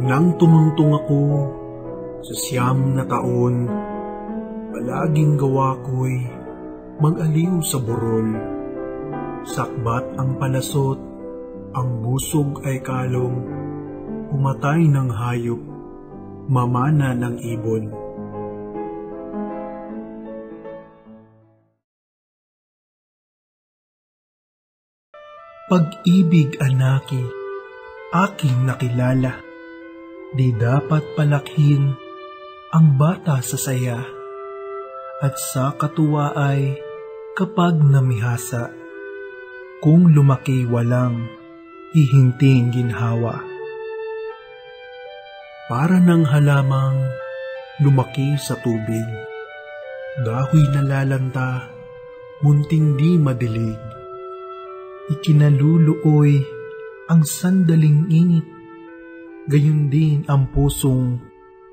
Nang tumungtong ako sa 9 na taon, palaging gawa ko'y mag-aliw sa burol. Sakbat ang palasot, ang busog ay kalong, umatay ng hayop, mamana ng ibon. Pag-ibig anaki, aking nakilala. Di dapat palakhin ang bata sa saya, at sa katuwa ay kapag namihasa, kung lumaki walang hihinting ginhawa. Para ng halamang lumaki sa tubig, dahoy na lalanta, munting di madilig. Ikinaluluoy ang sandaling init, gayon din ang pusong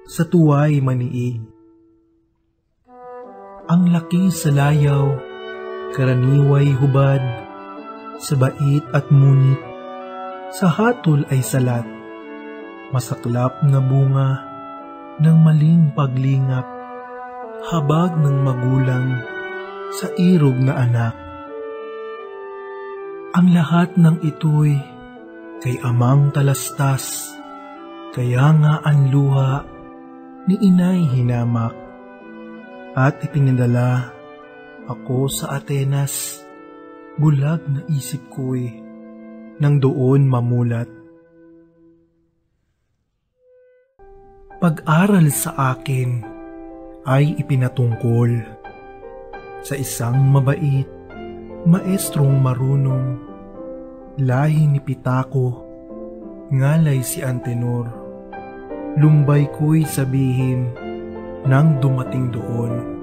sa tuwa'y maniig. Ang laki sa layaw, karaniway hubad, sa bait at munit, sa hatol ay salat, masaklap na bunga ng maling paglingap, habag ng magulang sa irog na anak. Ang lahat ng ito'y kay amang talastas, kaya nga ang luha ni inay hinamak, at ipinadala ako sa Atenas. Bulag na isip ko'y nang doon mamulat. Pag-aral sa akin ay ipinatungkol sa isang mabait, maestrong marunong, lahi ni Pitako, ngalay si Antenor. Lumbay ko'y sabihin nang dumating doon.